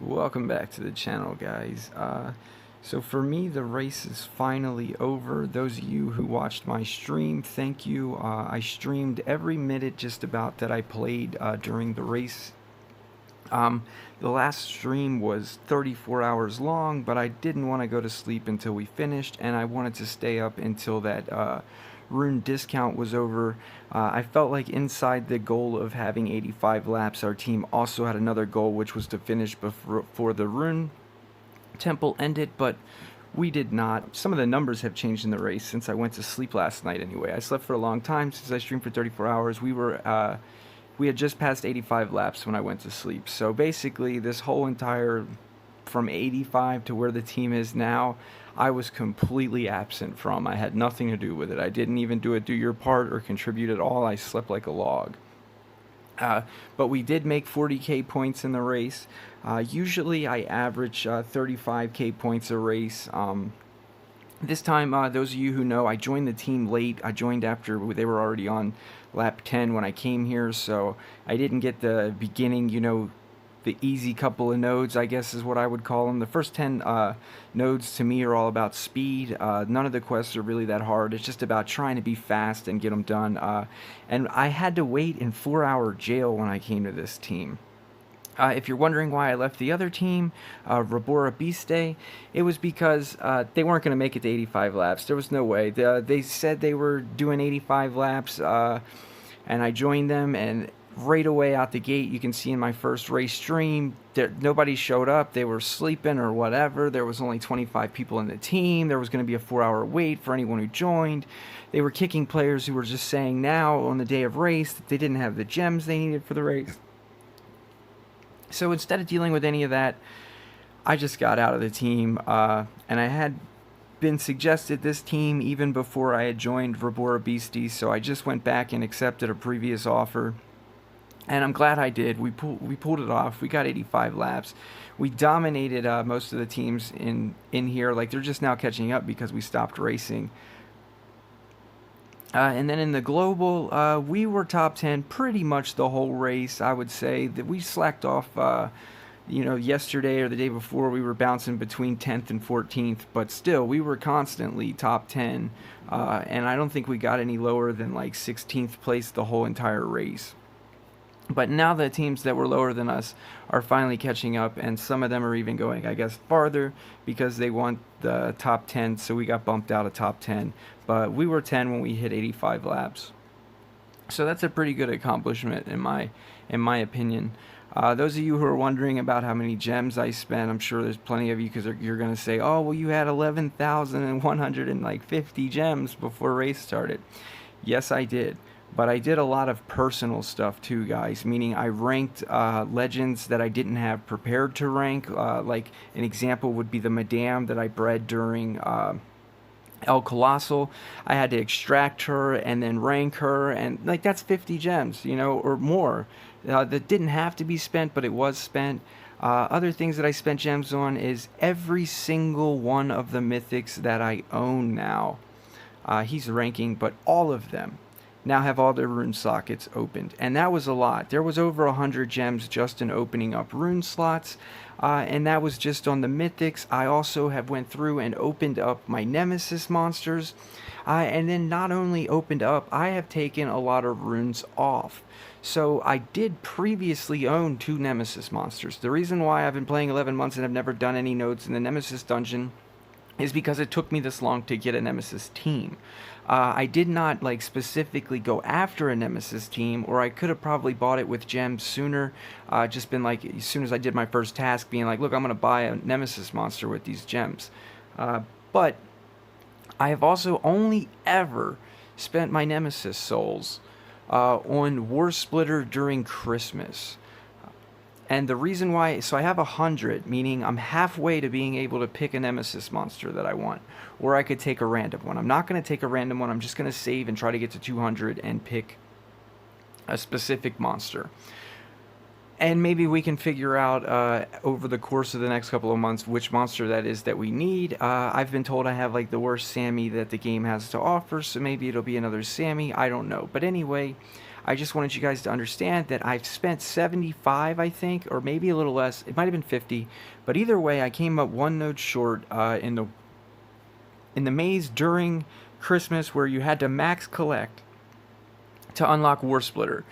Welcome back to the channel, guys. So for me, the race is finally over. Those of you who watched my stream, thank you. I streamed every minute just about that I played during the race. The last stream was 34 hours long, but I didn't want to go to sleep until we finished, and I wanted to stay up until that rune discount was over. I felt like inside the goal of having 85 laps, our team also had another goal, which was to finish before the rune temple ended, but we did not. Some of the numbers have changed in the race since I went to sleep last night anyway. I slept for a long time since I streamed for 34 hours. We had just passed 85 laps when I went to sleep. So basically, this whole entire from 85 to where the team is now, I was completely absent from. I had nothing to do with it. I didn't even do a do your part or contribute at all. I slept like a log. But we did make 40k points in the race. Usually I average 35k points a race. This time, those of you who know, I joined the team late. I joined after they were already on lap 10 when I came here, so I didn't get the beginning, the easy couple of nodes, I guess is what I would call them. The first 10 nodes to me are all about speed. None of the quests are really that hard. It's just about trying to be fast and get them done. And I had to wait in 4-hour jail when I came to this team. If you're wondering why I left the other team, Rabora Biste, it was because they weren't going to make it to 85 laps. There was no way. They said they were doing 85 laps, and I joined them, and right away out the gate, you can see in my first race stream, nobody showed up. They were sleeping or whatever. There was only 25 people in the team. There was going to be a 4-hour wait for anyone who joined. They were kicking players who were just saying now on the day of race that they didn't have the gems they needed for the race. So instead of dealing with any of that, I just got out of the team, and I had been suggested this team even before I had joined Rabora Beasties, so I just went back and accepted a previous offer. And I'm glad I did. We pulled it off. We got 85 laps. We dominated most of the teams in here. Like, they're just now catching up because we stopped racing. And then in the global, we were top 10 pretty much the whole race. I would say that we slacked off, yesterday or the day before. We were bouncing between 10th and 14th, but still, we were constantly top 10. And I don't think we got any lower than like 16th place the whole entire race. But now the teams that were lower than us are finally catching up, and some of them are even going, I guess, farther because they want the top 10, so we got bumped out of top 10. But we were 10 when we hit 85 laps. So that's a pretty good accomplishment in my opinion. Those of you who are wondering about how many gems I spent, I'm sure there's plenty of you because you're going to say, oh, well, you had 11,150 gems before race started. Yes, I did. But I did a lot of personal stuff too, guys, meaning I ranked legends that I didn't have prepared to rank. Like an example would be the Madame that I bred during El Colossal. I had to extract her and then rank her, and like that's 50 gems, or more. That didn't have to be spent, but it was spent. Other things that I spent gems on is every single one of the mythics that I own now. He's ranking, but all of them now have all their rune sockets opened, and that was a lot. There was over 100 gems just in opening up rune slots, and that was just on the mythics. I also have went through and opened up my Nemesis monsters, and then not only opened up, I have taken a lot of runes off. So I did previously own 2 Nemesis monsters. The reason why I've been playing 11 months and have never done any nodes in the Nemesis dungeon is because it took me this long to get a Nemesis team. I did not specifically go after a Nemesis team, or I could have probably bought it with gems sooner. Just been like, as soon as I did my first task, being like, look, I'm going to buy a Nemesis monster with these gems. But I have also only ever spent my Nemesis souls on War Splitter during Christmas. And the reason why, so I have 100, meaning I'm halfway to being able to pick a Nemesis monster that I want. Or I could take a random one. I'm not going to take a random one. I'm just going to save and try to get to 200 and pick a specific monster. And maybe we can figure out over the course of the next couple of months which monster that is that we need. I've been told I have the worst Sammy that the game has to offer, so maybe it'll be another Sammy. I don't know. But anyway, I just wanted you guys to understand that I've spent 75, I think, or maybe a little less. It might have been 50, but either way, I came up one node short in the maze during Christmas, where you had to max collect to unlock War Splitter.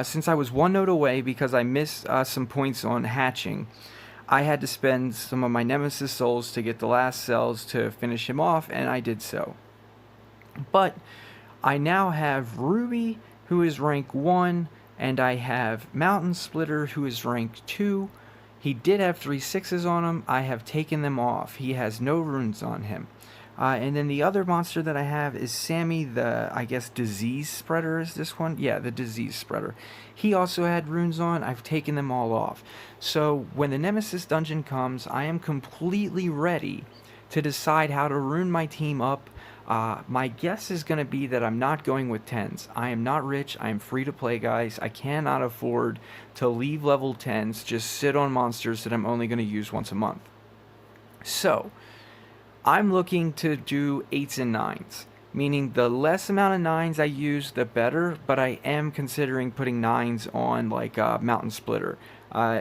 Since I was one node away because I missed some points on hatching, I had to spend some of my Nemesis souls to get the last cells to finish him off, and I did so. But I now have Ruby, who is rank 1, and I have Mountain Splitter, who is rank 2. He did have 3 6s on him. I have taken them off. He has no runes on him. And then the other monster that I have is Sammy, the, I guess, disease spreader is this one? Yeah, the disease spreader. He also had runes on. I've taken them all off. So when the Nemesis dungeon comes, I am completely ready to decide how to rune my team up. My guess is going to be that I'm not going with 10s. I am not rich. I am free to play, guys. I cannot afford to leave level 10s, just sit on monsters that I'm only going to use once a month. So I'm looking to do 8s and 9s, meaning the less amount of 9s I use, the better, but I am considering putting 9s on, like, Mountain Splitter.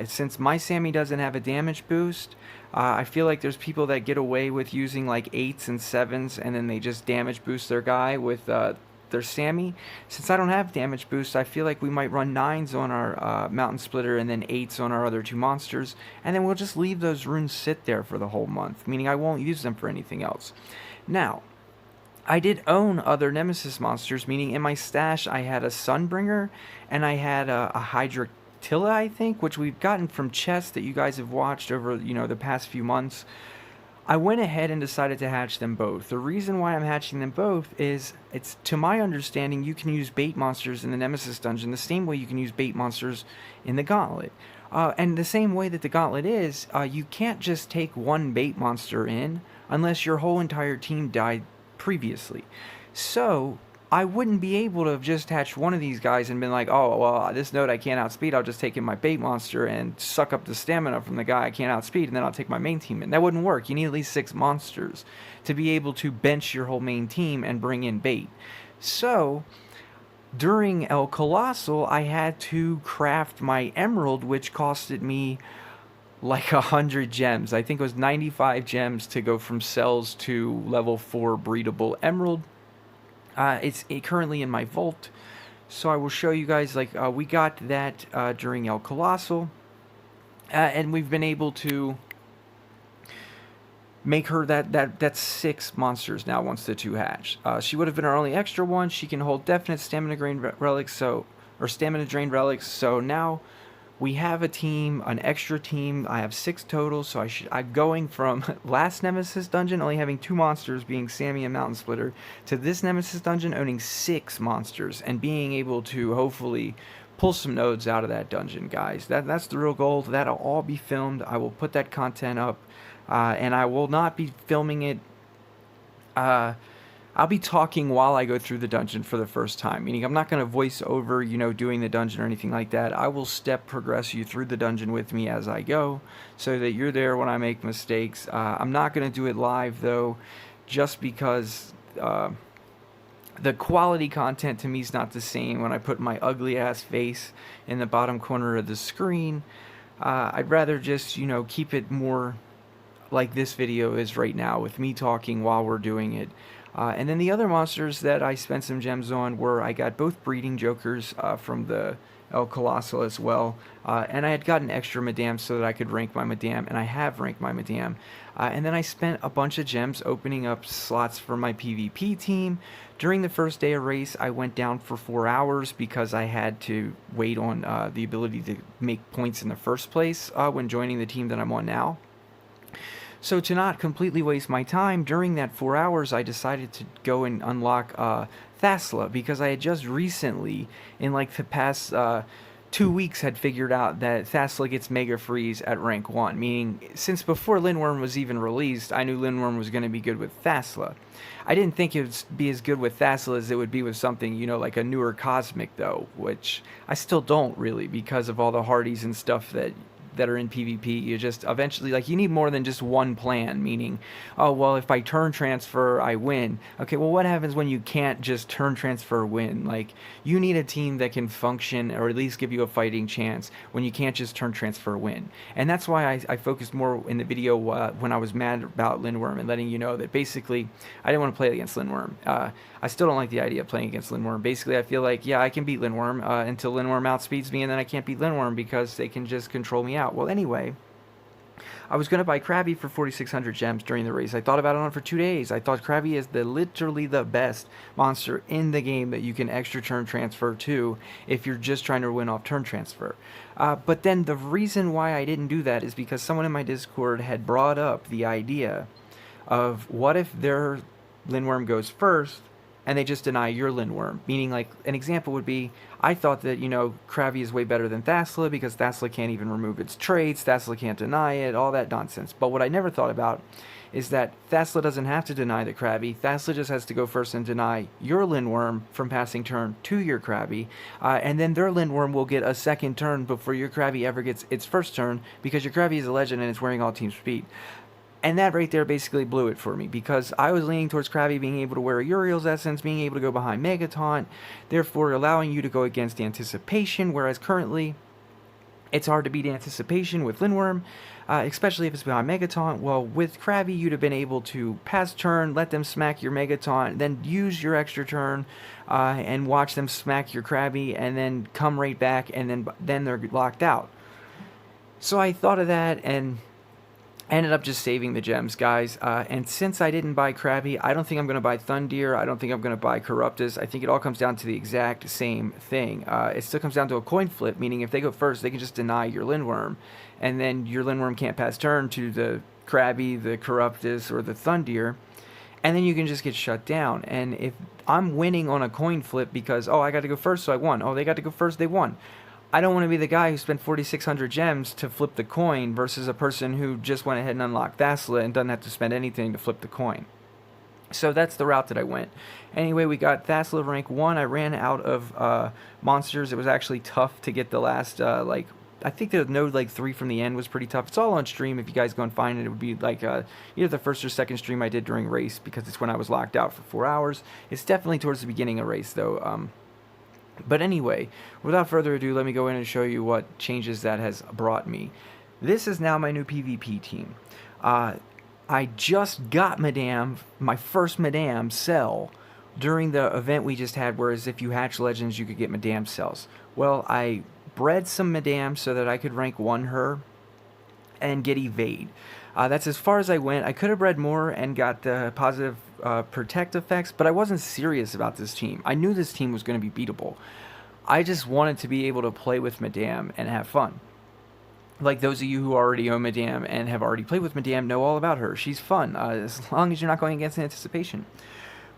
Since my Sammy doesn't have a damage boost, I feel like there's people that get away with using, like, 8s and 7s, and then they just damage boost their guy with their Sammy. Since I don't have damage boost, I feel like we might run 9s on our Mountain Splitter and then 8s on our other 2 monsters, and then we'll just leave those runes sit there for the whole month, meaning I won't use them for anything else. Now, I did own other Nemesis monsters, meaning in my stash I had a Sunbringer and I had a Hydratilla, I think, which we've gotten from chests that you guys have watched over, the past few months. I went ahead and decided to hatch them both. The reason why I'm hatching them both is, it's, to my understanding, you can use bait monsters in the Nemesis dungeon the same way you can use bait monsters in the gauntlet. And the same way that the gauntlet is, you can't just take one bait monster in unless your whole entire team died previously. So I wouldn't be able to have just hatched one of these guys and been like, oh, well, this node I can't outspeed, I'll just take in my bait monster and suck up the stamina from the guy I can't outspeed, and then I'll take my main team in. That wouldn't work. You need at least 6 monsters to be able to bench your whole main team and bring in bait. So during El Colossal, I had to craft my emerald, which costed me like 100 gems. I think it was 95 gems to go from cells to level 4 breedable emerald. It's currently in my vault, so I will show you guys, like, we got that during El Colossal, and we've been able to make her that's 6 monsters now once the 2 hatch. She would have been our only extra one. She can hold definite stamina drain relics, stamina drain relics, so now we have a team, an extra team. I have 6 total, so I'm going from last Nemesis dungeon only having 2 monsters, being Sammy and Mountain Splitter, to this Nemesis dungeon owning 6 monsters and being able to hopefully pull some nodes out of that dungeon, guys. That's the real goal. That'll all be filmed. I will put that content up, and I will not be filming it. I'll be talking while I go through the dungeon for the first time, meaning I'm not going to voice over, doing the dungeon or anything like that. I will progress you through the dungeon with me as I go, so that you're there when I make mistakes. I'm not going to do it live, though, just because the quality content to me is not the same when I put my ugly-ass face in the bottom corner of the screen. I'd rather just, keep it more like this video is right now, with me talking while we're doing it. And then the other monsters that I spent some gems on were, I got both breeding jokers from the El Colossal as well, and I had gotten extra Madame so that I could rank my Madame, and I have ranked my Madame. And then I spent a bunch of gems opening up slots for my PvP team. During the first day of race, I went down for 4 hours because I had to wait on the ability to make points in the first place when joining the team that I'm on now. So to not completely waste my time, during that 4 hours, I decided to go and unlock Thasla, because I had just recently, in like the past 2 weeks, had figured out that Thasla gets Mega Freeze at rank 1, meaning since before Lindworm was even released, I knew Lindworm was going to be good with Thasla. I didn't think it would be as good with Thasla as it would be with something, like a newer Cosmic, though, which I still don't really, because of all the Hardys and stuff that that are in PvP. You just eventually, like, you need more than just one plan, meaning, oh, well, if I turn transfer, I win. Okay, well, what happens when you can't just turn transfer win? Like, you need a team that can function or at least give you a fighting chance when you can't just turn transfer win. And that's why I focused more in the video when I was mad about Lindworm and letting you know that basically I didn't want to play against Lindworm. I still don't like the idea of playing against Lindworm. Basically, I feel like, yeah, I can beat Lindworm until Lindworm outspeeds me, and then I can't beat Lindworm because they can just control me out. Well, anyway, I was going to buy Krabby for 4,600 gems during the race. I thought about it on for 2 days. I thought Krabby is literally the best monster in the game that you can extra turn transfer to if you're just trying to win off turn transfer. But then the reason why I didn't do that is because someone in my Discord had brought up the idea of what if their Lindworm goes first and they just deny your Lindworm. Meaning, like, an example would be, I thought that, you know, Krabby is way better than Thasla because Thasla can't even remove its traits, Thasla can't deny it, all that nonsense. But what I never thought about is that Thasla doesn't have to deny the Krabby. Thasla just has to go first and deny your Lindworm from passing turn to your Krabby, and then their Lindworm will get a second turn before your Krabby ever gets its first turn because your Krabby is a legend and it's wearing all team speed. And that right there basically blew it for me, because I was leaning towards Krabby being able to wear Uriel's Essence, being able to go behind Megataunt, therefore allowing you to go against Anticipation, whereas currently it's hard to beat Anticipation with Lindworm, especially if it's behind Megataunt. Well, with Krabby, you'd have been able to pass turn, let them smack your Megataunt, then use your extra turn and watch them smack your Krabby, and then come right back, and then they're locked out. So I thought of that, and ended up just saving the gems, guys. And since I didn't buy Krabby, I don't think I'm going to buy Thundeer. I don't think I'm going to buy Corruptus. I think it all comes down to the exact same thing. It still comes down to a coin flip, meaning if they go first, they can just deny your Lindworm. And then your Lindworm can't pass turn to the Krabby, the Corruptus, or the Thundeer. And then you can just get shut down. And if I'm winning on a coin flip because, oh, I got to go first, so I won. Oh, they got to go first, they won. I don't want to be the guy who spent 4,600 gems to flip the coin versus a person who just went ahead and unlocked Thasla and doesn't have to spend anything to flip the coin. So that's the route that I went. Anyway, we got Thasla rank 1. I ran out of monsters. It was actually tough to get the last, I think the node 3 from the end was pretty tough. It's all on stream. If you guys go and find it, it would be either the first or second stream I did during race, because it's when I was locked out for 4 hours. It's definitely towards the beginning of race, though. But anyway, without further ado, let me go in and show you what changes that has brought me. This is now my new PvP team. I just got my first Madame cell during the event we just had, whereas if you hatch legends, you could get Madame cells. Well, I bred some Madame so that I could rank 1 her and get evade. That's as far as I went. I could have bred more and got the positive protect effects, but I wasn't serious about this team. I knew this team was going to be beatable. I just wanted to be able to play with Madame and have fun. Like those of you who already own Madame and have already played with Madame know all about her. She's fun, as long as you're not going against Anticipation.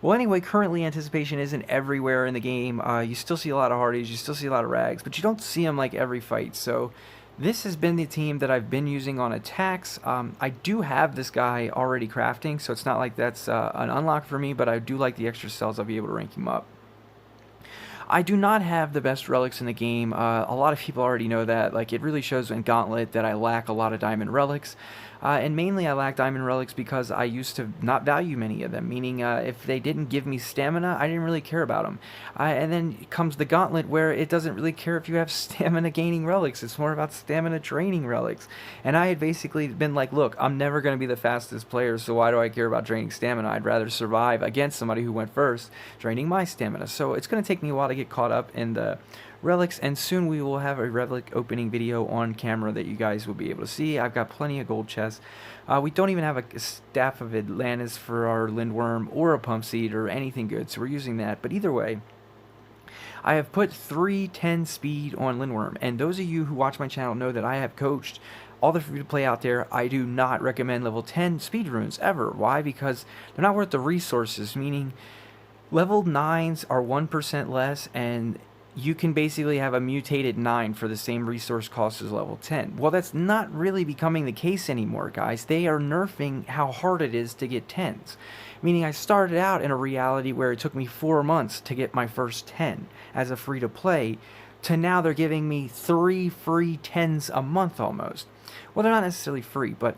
Well, anyway, currently Anticipation isn't everywhere in the game. You still see a lot of Hardies, you still see a lot of Rags, but you don't see them like every fight. So this has been the team that I've been using on attacks. I do have this guy already crafting, so it's not like that's an unlock for me, but I do like the extra cells. I'll be able to rank him up. I do not have the best relics in the game. A lot of people already know that. Like, it really shows in Gauntlet that I lack a lot of diamond relics. And mainly I lack diamond relics because I used to not value many of them, meaning if they didn't give me stamina, I didn't really care about them. And then comes the Gauntlet, where it doesn't really care if you have stamina gaining relics, it's more about stamina draining relics. And I had basically been like, look, I'm never going to be the fastest player, so why do I care about draining stamina? I'd rather survive against somebody who went first, draining my stamina. So it's going to take me a while to get caught up in the relics, and soon we will have a relic opening video on camera that you guys will be able to see. I've got plenty of gold chests. We don't even have a staff of Atlantis for our Lindworm or a pump seed or anything good, so we're using that. But either way, I have put 310 speed on Lindworm, and those of you who watch my channel know that I have coached all the free-to-play out there. I do not recommend level 10 speed runes ever. Why? Because they're not worth the resources, meaning level 9s are 1% less, and you can basically have a mutated 9 for the same resource cost as level 10. Well, that's not really becoming the case anymore, guys. They are nerfing how hard it is to get 10s. Meaning I started out in a reality where it took me 4 months to get my first 10 as a free-to-play, to now they're giving me 3 free 10s a month almost. Well, they're not necessarily free, but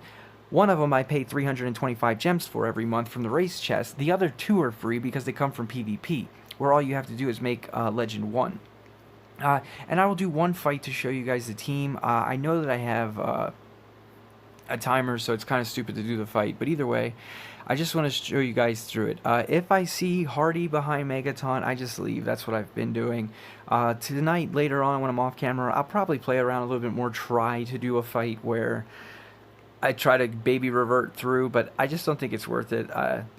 one of them I pay 325 gems for every month from the race chest. The other 2 are free because they come from PvP, where all you have to do is make Legend 1. And I will do one fight to show you guys the team. I know that I have a timer, so it's kind of stupid to do the fight, but either way, I just want to show you guys through it. If I see Hardy behind Megaton, I just leave. That's what I've been doing. Tonight, later on, when I'm off camera, I'll probably play around a little bit more, try to do a fight where I try to baby revert through, but I just don't think it's worth it.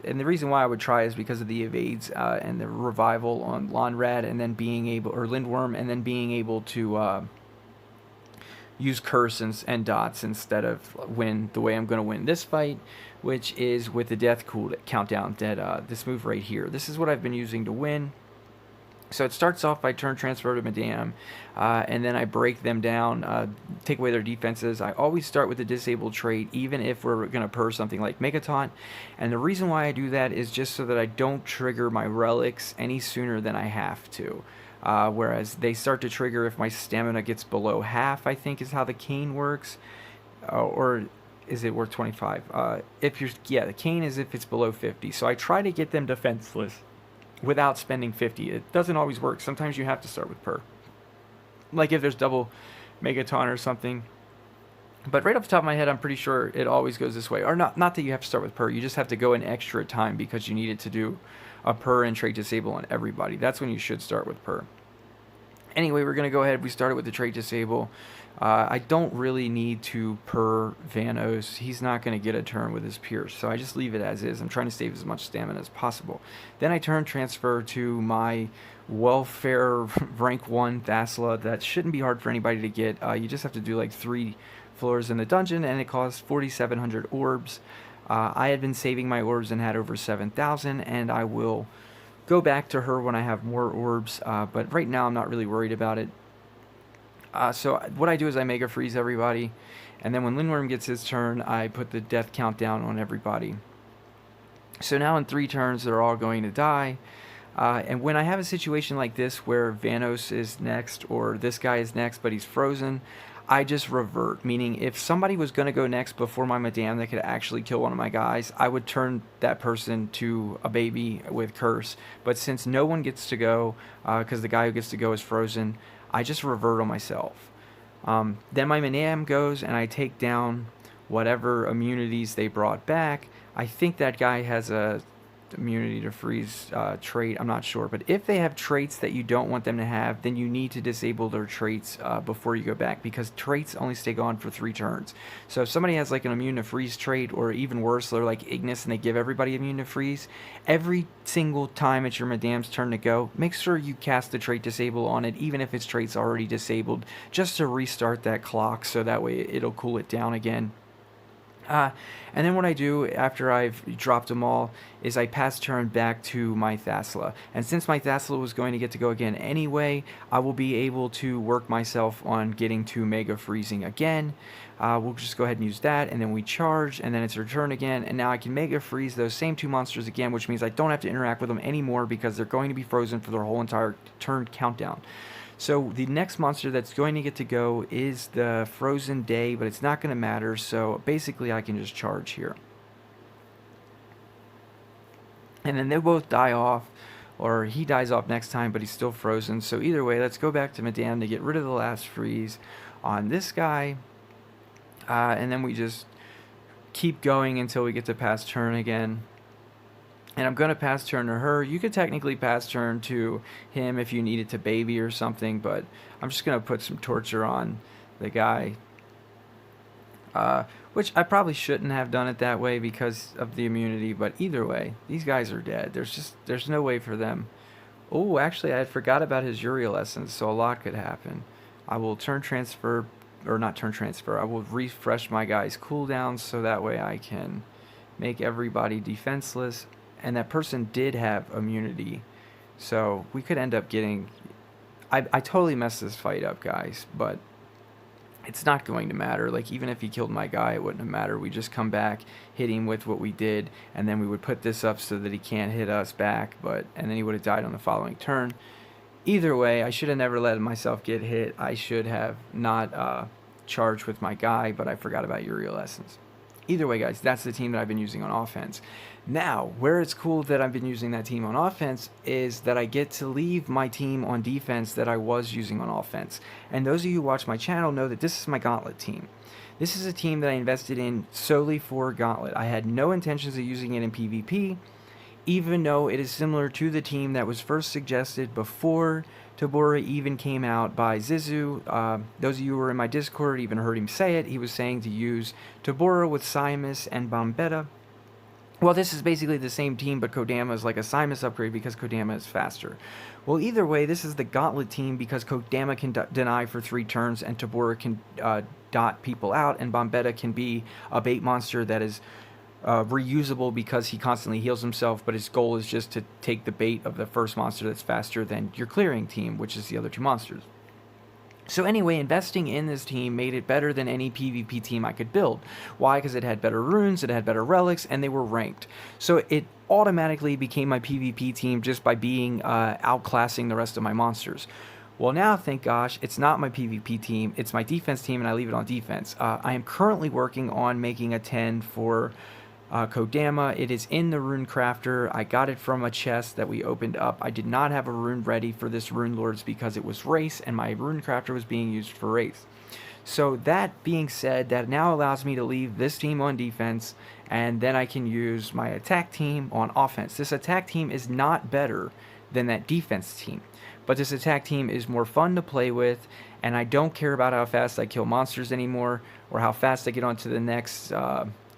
And the reason why I would try is because of the evades and the revival on Lonrad, and then being able, or Lindworm, and then being able to use curse and dots instead of win the way I'm going to win this fight, which is with the death countdown, this move right here. This is what I've been using to win. So it starts off by turn transfer to Madame, and then I break them down, take away their defenses. I always start with the disabled trait, even if we're going to purr something like Megataunt. And the reason why I do that is just so that I don't trigger my relics any sooner than I have to. Whereas they start to trigger if my stamina gets below half, I think is how the cane works. Or is it worth 25? The cane is if it's below 50. So I try to get them defenseless without spending 50. It doesn't always work. Sometimes you have to start with purr. Like if there's double Megaton or something. But right off the top of my head, I'm pretty sure it always goes this way. Or not that you have to start with purr. You just have to go an extra time because you need it to do a purr and trait disable on everybody. That's when you should start with purr. Anyway, we're going to go ahead. We started with the trait disable. I don't really need to purr Vanos. He's not going to get a turn with his Pierce, so I just leave it as is. I'm trying to save as much stamina as possible. Then I turn transfer to my welfare rank 1 Thasla. That shouldn't be hard for anybody to get. You just have to do like 3 floors in the dungeon, and it costs 4,700 orbs. I had been saving my orbs and had over 7,000, and I will go back to her when I have more orbs, but right now I'm not really worried about it. So what I do is I Mega Freeze everybody, and then when Lindworm gets his turn, I put the death countdown on everybody. So now in 3 turns, they're all going to die. And when I have a situation like this where Vanos is next, or this guy is next, but he's frozen, I just revert, meaning if somebody was going to go next before my Madame that could actually kill one of my guys, I would turn that person to a baby with curse. But since no one gets to go, because the guy who gets to go is frozen, I just revert on myself. Then my Madame goes, and I take down whatever immunities they brought back. I think that guy has a immunity to freeze trait, I'm not sure, but if they have traits that you don't want them to have, then you need to disable their traits before you go back, because traits only stay on for 3 turns. So if somebody has like an immune to freeze trait, or even worse, they're like Ignis and they give everybody immune to freeze, every single time it's your Madame's turn to go, make sure you cast the trait disable on it, even if its trait's already disabled, just to restart that clock, so that way it'll cool it down again. And then what I do after I've dropped them all is I pass turn back to my Thasla. And since my Thasla was going to get to go again anyway, I will be able to work myself on getting to Mega Freezing again. We'll just go ahead and use that, and then we charge, and then it's her turn again, and now I can Mega Freeze those same 2 monsters again, which means I don't have to interact with them anymore because they're going to be frozen for their whole entire turn countdown. So the next monster that's going to get to go is the Frozen Day, but it's not going to matter, so basically I can just charge here. And then they both die off, or he dies off next time, but he's still frozen. So either way, let's go back to Madame to get rid of the last freeze on this guy. And then we just keep going until we get to pass turn again. And I'm going to pass turn to her. You could technically pass turn to him if you needed to baby or something, but I'm just going to put some torture on the guy. Which I probably shouldn't have done it that way because of the immunity, but either way, these guys are dead. There's no way for them. Oh, actually, I forgot about his Uriel Essence, so a lot could happen. I will turn transfer, or not turn transfer, I will refresh my guy's cooldowns so that way I can make everybody defenseless. And that person did have immunity, so we could end up getting... I totally messed this fight up, guys, but it's not going to matter. Like, even if he killed my guy, it wouldn't have mattered. We just come back, hit him with what we did, and then we would put this up so that he can't hit us back, and then he would have died on the following turn. Either way, I should have never let myself get hit. I should have not charged with my guy, but I forgot about Uriel Essence. Either way, guys, that's the team that I've been using on offense. Now, where it's cool that I've been using that team on offense is that I get to leave my team on defense that I was using on offense. And those of you who watch my channel know that this is my gauntlet team. This is a team that I invested in solely for gauntlet. I had no intentions of using it in PvP, even though it is similar to the team that was first suggested before Tabora even came out by Zizu. Those of you who were in my Discord even heard him say it. He was saying to use Tabora with Simus and Bombetta. Well, this is basically the same team, but Kodama is like a Simus upgrade because Kodama is faster. Well, either way, this is the Gauntlet team because Kodama can deny for 3 turns and Tabora can dot people out, and Bombetta can be a bait monster that is reusable because he constantly heals himself, but his goal is just to take the bait of the first monster that's faster than your clearing team, which is the other 2 monsters. So anyway, investing in this team made it better than any PvP team I could build. Why? Because it had better runes, it had better relics, and they were ranked. So it automatically became my PvP team just by being outclassing the rest of my monsters. Well, now, thank gosh, it's not my PvP team, it's my defense team, and I leave it on defense. I am currently working on making a 10 for Kodama. It is in the Rune Crafter. I got it from a chest that we opened up. I did not have a rune ready for this Rune Lords because it was race, and my Rune Crafter was being used for race. So that being said, that now allows me to leave this team on defense, and then I can use my attack team on offense. This attack team is not better than that defense team, but this attack team is more fun to play with, and I don't care about how fast I kill monsters anymore, or how fast I get onto the next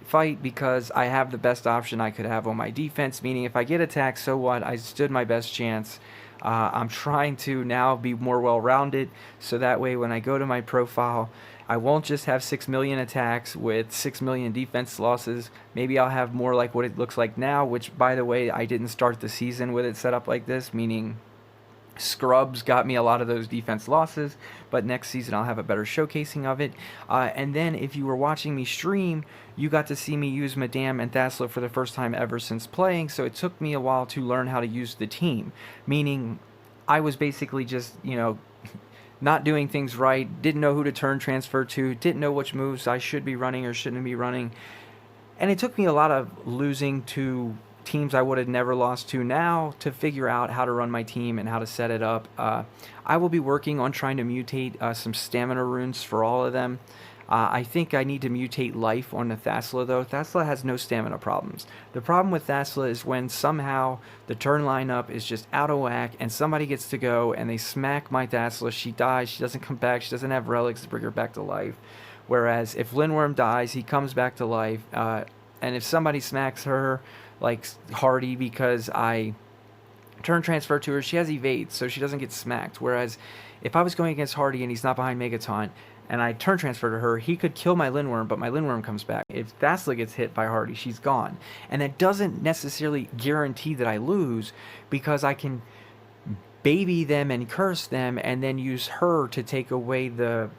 fight, because I have the best option I could have on my defense, meaning if I get attacked, so what? I stood my best chance. I'm trying to now be more well-rounded, so that way when I go to my profile, I won't just have 6 million attacks with 6 million defense losses. Maybe I'll have more like what it looks like now, which, by the way, I didn't start the season with it set up like this, meaning Scrubs got me a lot of those defense losses, but next season I'll have a better showcasing of it. And then if you were watching me stream, you got to see me use Madame and Thasla for the first time ever since playing, so it took me a while to learn how to use the team, meaning I was basically just, you know, not doing things right, didn't know who to turn transfer to, didn't know which moves I should be running or shouldn't be running, and it took me a lot of losing to teams I would have never lost to now to figure out how to run my team and how to set it up. I will be working on trying to mutate some stamina runes for all of them. I think I need to mutate life on the Thasla though. Thasla has no stamina problems. The problem with Thasla is when somehow the turn lineup is just out of whack and somebody gets to go and they smack my Thasla, she dies, she doesn't come back, she doesn't have relics to bring her back to life. Whereas if Lindworm dies, he comes back to life, and if somebody smacks her, like Hardy, because I turn transfer to her, she has evade, so she doesn't get smacked. Whereas if I was going against Hardy and he's not behind Megaton, and I turn transfer to her, he could kill my Lindworm, but my Lindworm comes back. If Thasla gets hit by Hardy, she's gone. And that doesn't necessarily guarantee that I lose, because I can baby them and curse them, and then use her to take away the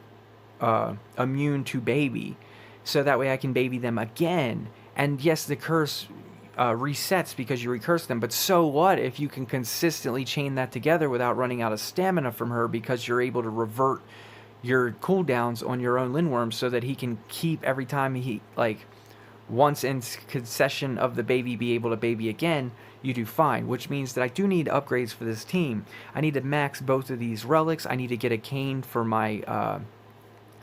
immune to baby. So that way I can baby them again. And yes, the curse resets because you recurse them, but so what if you can consistently chain that together without running out of stamina from her, because you're able to revert your cooldowns on your own Lindworm so that he can keep every time he, like, once in concession of the baby, be able to baby again, you do fine, which means that I do need upgrades for this team. I need to max both of these relics. I need to get a cane for my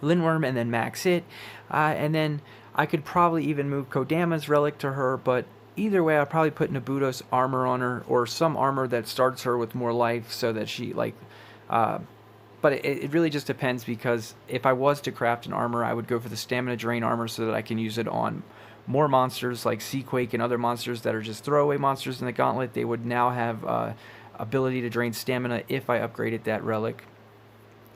Lindworm and then max it, and then I could probably even move Kodama's relic to her, but either way, I'll probably put Nabuto's armor on her, or some armor that starts her with more life so that she, like, but it really just depends, because if I was to craft an armor, I would go for the stamina drain armor so that I can use it on more monsters like Seaquake and other monsters that are just throwaway monsters in the gauntlet. They would now have ability to drain stamina if I upgraded that relic.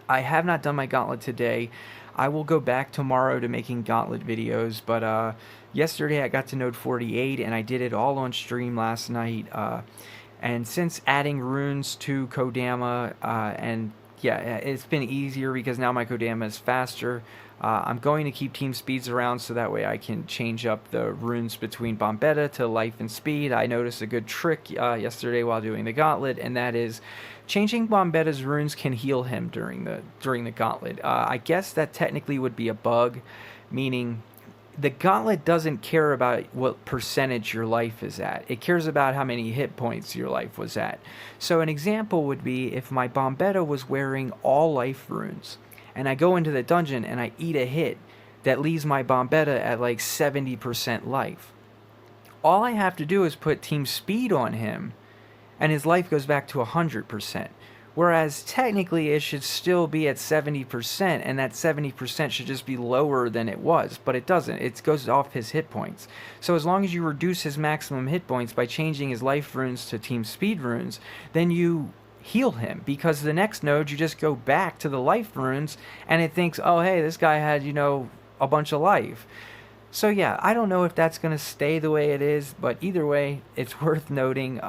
I have not done my gauntlet today. I will go back tomorrow to making gauntlet videos, but yesterday I got to node 48 and I did it all on stream last night. And since adding runes to Kodama, and yeah, it's been easier because now my Kodama is faster. I'm going to keep team speeds around so that way I can change up the runes between Bombetta to life and speed. I noticed a good trick yesterday while doing the gauntlet, and that is changing Bombetta's runes can heal him during the gauntlet. I guess that technically would be a bug, meaning the gauntlet doesn't care about what percentage your life is at. It cares about how many hit points your life was at. So an example would be if my Bombetta was wearing all life runes, and I go into the dungeon and I eat a hit that leaves my Bombetta at like 70% life. All I have to do is put team speed on him, and his life goes back to 100%. Whereas technically it should still be at 70%, and that 70% should just be lower than it was, but it doesn't. It goes off his hit points. So as long as you reduce his maximum hit points by changing his life runes to team speed runes, then you heal him, because the next node you just go back to the life runes and it thinks, oh hey, this guy had, a bunch of life. So yeah, I don't know if that's going to stay the way it is, but either way, it's worth noting.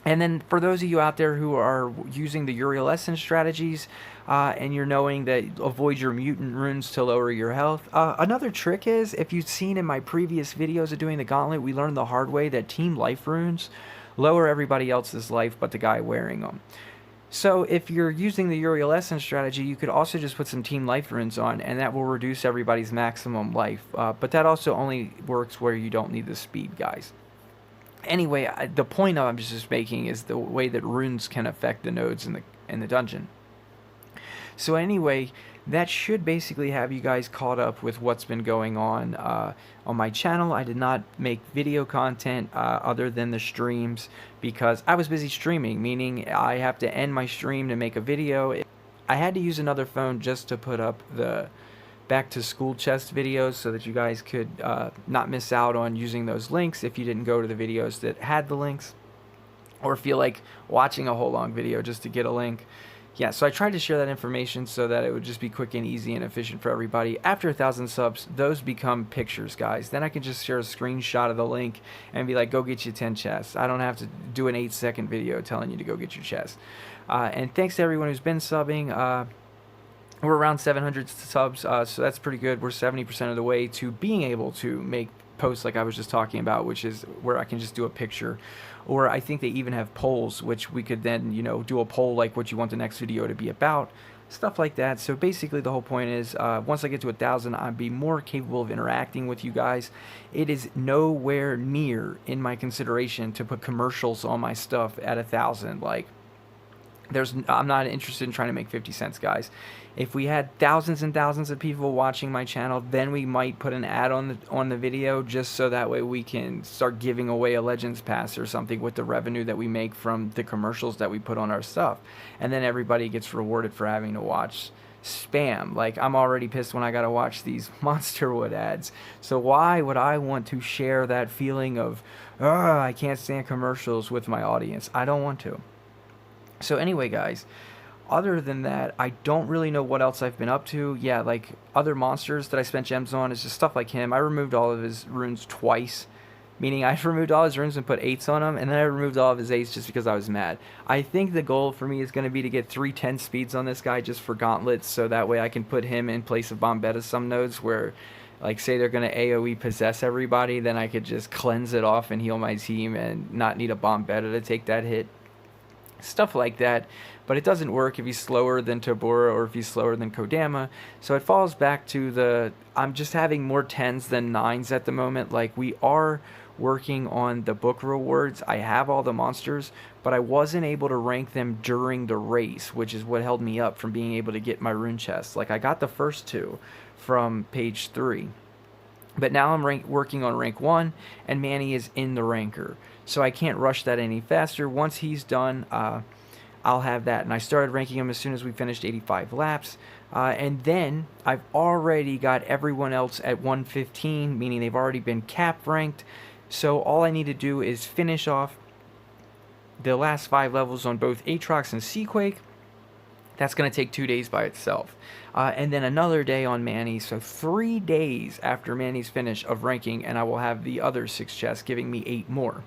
And then for those of you out there who are using the Uriel Essence strategies, and you're knowing that avoid your mutant runes to lower your health, another trick is, if you've seen in my previous videos of doing the gauntlet, we learned the hard way that team life runes lower everybody else's life but the guy wearing them. So if you're using the Uriel Essence strategy, you could also just put some team life runes on, and that will reduce everybody's maximum life. But that also only works where you don't need the speed, guys. Anyway, the point I'm just making is the way that runes can affect the nodes in the dungeon. So anyway, that should basically have you guys caught up with what's been going on my channel. I did not make video content other than the streams because I was busy streaming, meaning I have to end my stream to make a video. I had to use another phone just to put up the back to school chest videos so that you guys could not miss out on using those links if you didn't go to the videos that had the links, or feel like watching a whole long video just to get a link. Yeah, so I tried to share that information so that it would just be quick and easy and efficient for everybody. After 1,000 subs, those become pictures, guys. Then I can just share a screenshot of the link and be like, go get you 10 chests. I don't have to do an 8-second video telling you to go get your chest. And thanks to everyone who's been subbing. We're around 700 subs, so that's pretty good. We're 70% of the way to being able to make posts like I was just talking about, which is where I can just do a picture. Or I think they even have polls, which we could then, do a poll like what you want the next video to be about, stuff like that. So basically the whole point is, once I get to 1,000, I'll be more capable of interacting with you guys. It is nowhere near in my consideration to put commercials on my stuff at 1,000. Like, I'm not interested in trying to make 50 cents, guys. If we had thousands and thousands of people watching my channel, then we might put an ad on the video, just so that way we can start giving away a Legends Pass or something with the revenue that we make from the commercials that we put on our stuff. And then everybody gets rewarded for having to watch spam. Like, I'm already pissed when I gotta watch these Monsterwood ads. So why would I want to share that feeling of, I can't stand commercials with my audience? I don't want to. So anyway, guys, other than that, I don't really know what else I've been up to. Yeah, like other monsters that I spent gems on is just stuff like him. I removed all of his runes twice, meaning I removed all his runes and put 8s on him, and then I removed all of his 8s just because I was mad. I think the goal for me is going to be to get 310 speeds on this guy just for gauntlets, so that way I can put him in place of Bombetta some nodes where, like, say they're going to AoE possess everybody, then I could just cleanse it off and heal my team and not need a Bombetta to take that hit. Stuff like that, but it doesn't work if he's slower than Tabora or if he's slower than Kodama. So it falls back to I'm just having more 10s than 9s at the moment. Like, we are working on the book rewards. I have all the monsters, but I wasn't able to rank them during the race, which is what held me up from being able to get my rune chests. Like, I got the first 2 from page 3. But now I'm working on rank 1, and Manny is in the ranker. So I can't rush that any faster. Once he's done, I'll have that. And I started ranking him as soon as we finished 85 laps. And then I've already got everyone else at 115, meaning they've already been cap ranked. So all I need to do is finish off the last 5 levels on both Aatrox and Seaquake. That's going to take 2 days by itself. And then another day on Manny. So 3 days after Manny's finish of ranking, and I will have the other 6 chests, giving me 8 more.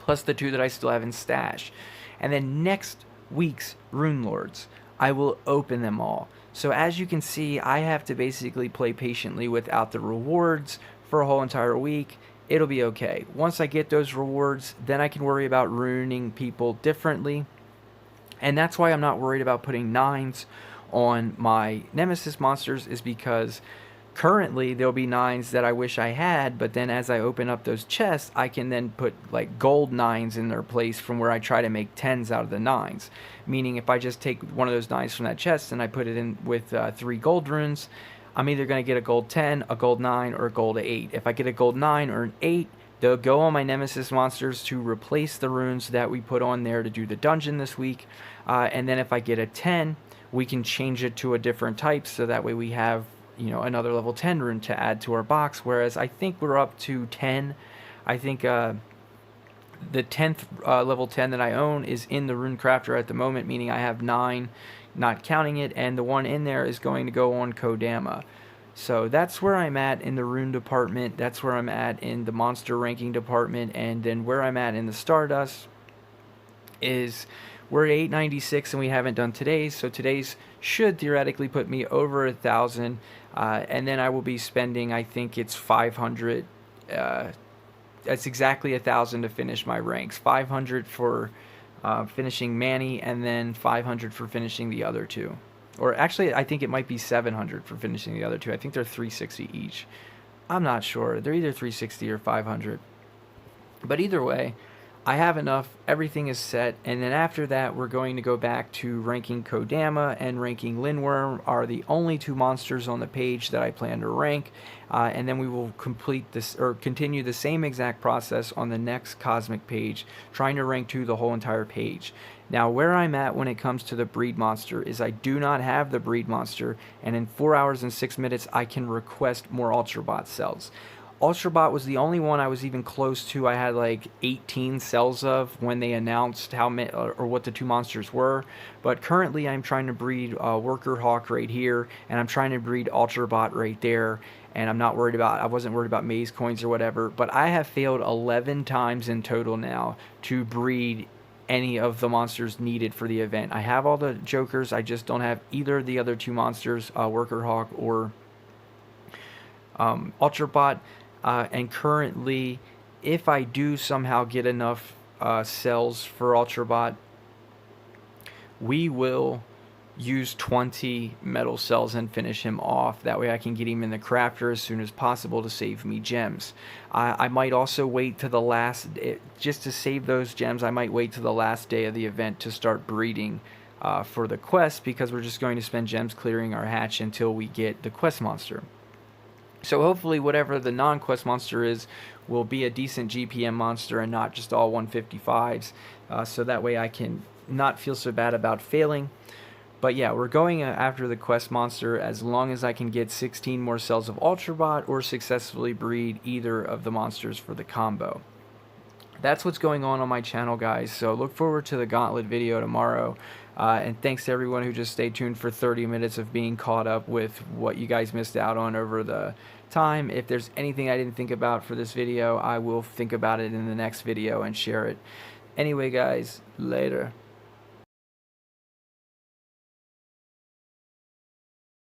Plus the 2 that I still have in stash. And then next week's Rune Lords. I will open them all. So as you can see, I have to basically play patiently without the rewards for a whole entire week. It'll be okay. Once I get those rewards, then I can worry about ruining people differently. And that's why I'm not worried about putting 9s on my Nemesis monsters, is because currently there'll be 9s that I wish I had, but then as I open up those chests, I can then put like gold 9s in their place from where I try to make 10s out of the 9s. Meaning if I just take one of those 9s from that chest and I put it in with 3 gold runes, I'm either going to get a gold 10, a gold 9, or a gold 8. If I get a gold 9 or an 8, they'll go on my Nemesis monsters to replace the runes that we put on there to do the dungeon this week. And then if I get a 10, we can change it to a different type, so that way we have, you know, another level 10 rune to add to our box. Whereas I think we're up to 10. I think the 10th level 10 that I own is in the rune crafter at the moment, meaning I have 9, not counting it, and the one in there is going to go on Kodama. So that's where I'm at in the rune department. That's where I'm at in the monster ranking department. And then where I'm at in the Stardust is we're at 896 and we haven't done today's. So today's should theoretically put me over 1,000. And then I will be spending, I think it's 500. That's exactly 1,000 to finish my ranks. 500 for finishing Manny, and then 500 for finishing the other two. Or actually, I think it might be 700 for finishing the other two. I think they're 360 each. I'm not sure. They're either 360 or 500. But either way, I have enough. Everything is set. And then after that, we're going to go back to ranking Kodama and ranking Linworm are the only 2 monsters on the page that I plan to rank. And then we will complete this, or continue the same exact process on the next Cosmic page, trying to rank 2 the whole entire page. Now, where I'm at when it comes to the breed monster is I do not have the breed monster, and in 4 hours and 6 minutes, I can request more Ultrabot cells. Ultrabot was the only one I was even close to. I had like 18 cells of when they announced how many or what the 2 monsters were. But currently, I'm trying to breed Worker Hawk right here, and I'm trying to breed Ultrabot right there. And I'm not worried about, I wasn't worried about maze coins or whatever. But I have failed 11 times in total now to breed any of the monsters needed for the event. I have all the jokers. I just don't have either of the other 2 monsters, Worker Hawk or Ultrabot. And currently, if I do somehow get enough cells for Ultrabot, we will use 20 metal cells and finish him off. That way I can get him in the crafter as soon as possible to save me gems. I might also wait to the last, just to save those gems, I might wait to the last day of the event to start breeding for the quest, because we're just going to spend gems clearing our hatch until we get the quest monster. So hopefully whatever the non-quest monster is will be a decent GPM monster and not just all 155s. So that way I can not feel so bad about failing. But yeah, we're going after the quest monster as long as I can get 16 more cells of Ultrabot or successfully breed either of the monsters for the combo. That's what's going on my channel, guys. So look forward to the gauntlet video tomorrow. And thanks to everyone who just stayed tuned for 30 minutes of being caught up with what you guys missed out on over the time. If there's anything I didn't think about for this video, I will think about it in the next video and share it. Anyway, guys, later.